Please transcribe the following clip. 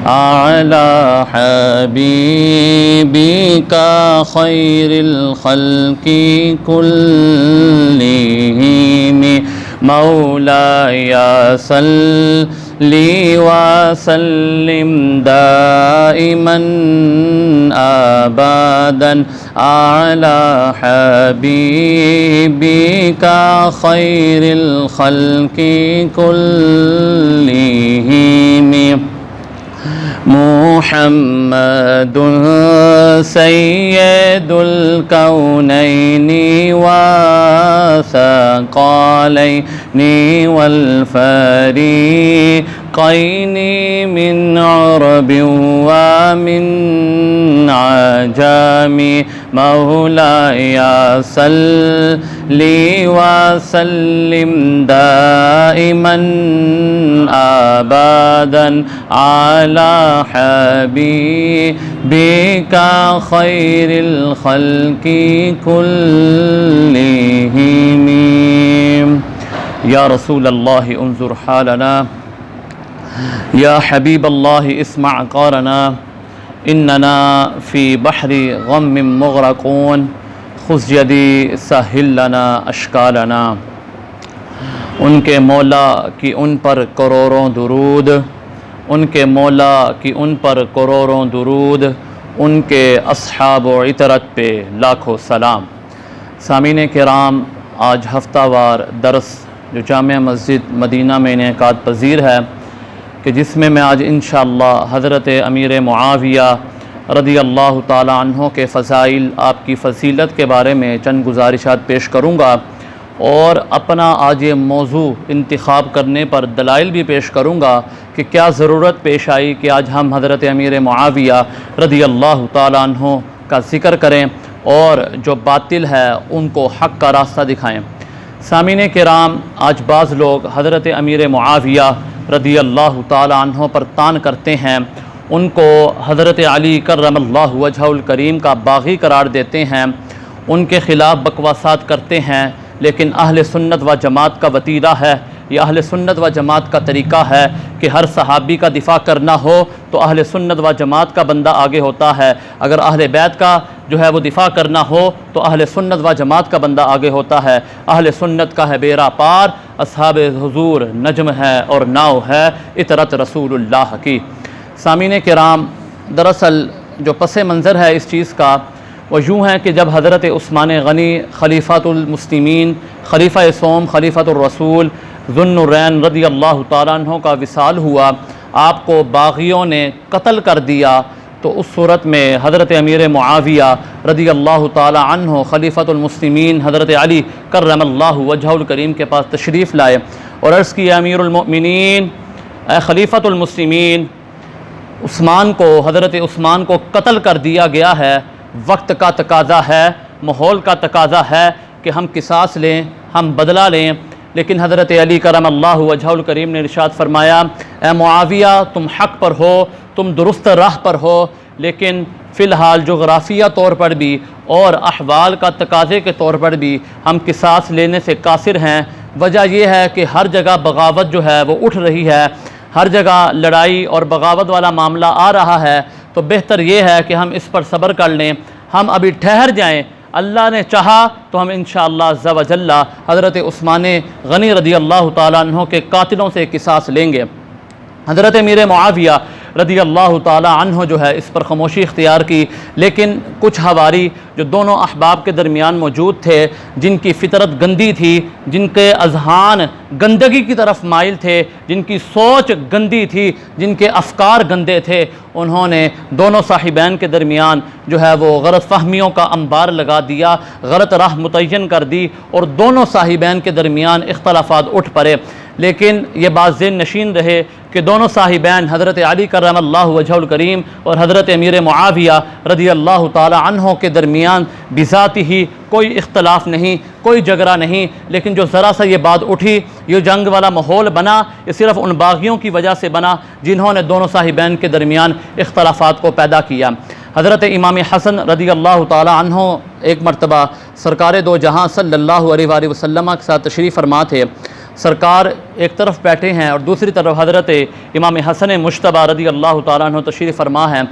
अला हबीबिका खैरिल खल्क़ि कुल्लिहिम मौलाया सल्ली व सल्लिम दाइमन अबदन अला हबीबिका खैरिल खल्क़ि कुल्लिहिम मुहम्मदुन सय्यदुल कौनैनि व सक़लैनि वल फ़रीक़ैनि मिन अरबिन व मिन अजमी मौलाया सल्ली व सल्लिम दाइमन अबदन अला हबीबिका खैरिल खल्क़ि कुल्लिहिम। या रसूल अल्लाह उन्ज़ुर हालना, या हबीब अल्लाह इस्मा क़ौलना, इन्नना फ़ी बहरी ग़म्मिम मुग़रक़ून खुज़ यदी सहिल लना अश्कालना। उनके मौला की उन पर करोड़ों दुरूद, उनके मौला की उन पर करोड़ों दुरूद, उनके अस्हाब व इतरत पे लाखों सलाम। सामीन किराम, आज हफ्तावार दरस जो जामिया मस्जिद मदीना में इनेकाद पज़ीर है कि जिसमें मैं आज इंशाअल्लाह हज़रत अमीर मुआविया रदी अल्लाह ताला अन्हो के फ़ज़ाइल, आपकी फ़जीलत के बारे में चंद गुजारिशात पेश करूँगा और अपना आज ये मौजू इंतखाब करने पर दलाइल भी पेश करूँगा कि क्या ज़रूरत पेश आई कि आज हम हज़रत अमीर मुआविया रदी अल्लाह ताला अन्हो का ज़िक्र करें और जो बातिल है उनको हक़ का रास्ता दिखाएँ। सामीन किराम, आज बाज़ लोग हज़रत अमीर मुआविया रदी अल्लाह ताला अन्हो पर तान करते हैं, उनको हज़रत अली कर्रमल्लाहु वजहुल करीम का बाग़ी करार देते हैं, उनके ख़िलाफ़ बकवासात करते हैं। लेकिन अहले सुन्नत व जमात का वतीरा है, यह अहले सुन्नत व जमात का तरीक़ा है कि हर सहाबी का दिफ़ा करना हो तो अहले सुन्नत व जमात का बंदा आगे होता है, अगर अहले बैत का जो है वो दिफ़ा करना हो तो अहले सुन्नत व जमात का बंदा आगे होता है। अहले सुन्नत का है बेरा पार, असहाब हुज़ूर नजम है और नाव है इतरत रसूलुल्लाह की। सामीन किराम, दरअसल जो पस मंज़र है इस चीज़ का वो यूँ है कि जब हज़रत उस्मान गनी खलीफ़ातुल मुस्लिमीन, खलीफ़ा सोम, खलीफ़ातुर रसूल ज़ुन्नुरैन रदी अल्लाह ताला अन्हो का विसाल हुआ, आपको बाग़ियों ने कत्ल कर दिया, तो उस सूरत में हज़रत अमीर मुआविया रदी अल्लाह ताला अन्हो खलीफ़ातुल मुस्लिमीन हज़रत अली कर्रमल्लाहु वजहुल करीम के पास तशरीफ़ लाए और अर्ज़ किया, अमीरुल मोमिनीन, खलीफ़ातुल मुस्लिमीन, उस्मान को, हज़रत उस्मान को कत्ल कर दिया गया है। वक्त का तकाज़ा है, माहौल का तकाज़ा है कि हम किसास लें, हम बदला लें। लेकिन हज़रत अली करमल्लाहु वजहुल करीम ने इरशाद फरमाया, ए मुआविया, तुम हक़ पर हो, तुम दुरुस्त राह पर हो, लेकिन फ़िलहाल जोग्राफ़िया तौर पर भी और अहवाल का तकाज़े के तौर पर भी हम किसास लेने से कासिर हैं। वजह यह है कि हर जगह बगावत जो है वो उठ रही है, हर जगह लड़ाई और बगावत वाला मामला आ रहा है, तो बेहतर ये है कि हम इस पर सब्र कर लें, हम अभी ठहर जाएं। अल्लाह ने चाहा तो हम इंशाअल्लाह अज़्ज़ा व जल्ला हज़रत उस्मान गनी रदी अल्लाह ताला अन्हो के कातिलों से किसास लेंगे। हज़रत अमीर मुआविया रदी अल्लाह ताला अन्हो जो है इस पर ख़मोशी इख्तियार की, लेकिन कुछ हवारी जो दोनों अहबाब के दरमियान मौजूद थे, जिनकी फ़ितरत गंदी थी, जिनके अज़हान गंदगी की तरफ माइल थे, जिनकी सोच गंदी थी, जिनके अफ़कार गंदे थे, उन्होंने दोनों साहिबैन के दरमियान जो है वो गलत फ़हमियों का अंबार लगा दिया, गलत राह मुतय्यन कर दी और दोनों साहिबैन के दरमियान इख्तलाफात उठ पड़े। लेकिन ये बात ज़हन नशीन रहे कि दोनों साहिबैन हज़रत अली कर्रमल्लाहु वजहुल करीम और हज़रत अमीर मुआविया रदी अल्लाह ताला अन्हो के दरमियान बिज़ाती ही कोई इख्तलाफ नहीं, कोई झगड़ा नहीं, लेकिन जो ज़रा सा ये बात उठी, ये जंग वाला माहौल बना, ये सिर्फ़ उन बागियों की वजह से बना जिन्होंने दोनों साहिबैन के दरमियान इख्तलाफात को पैदा किया। हज़रत इमाम हसन रदी अल्लाह ताला अन्हो एक मरतबा सरकार दो जहाँ सल्लल्लाहु अलैहि वसल्लम के साथ तशरीफ़ फरमा थे। सरकार एक तरफ बैठे हैं और दूसरी तरफ हज़रत इमाम हसन मुश्तबा रज़ी अल्लाह तआला अन्हु तशरीफ़ फरमा हैं।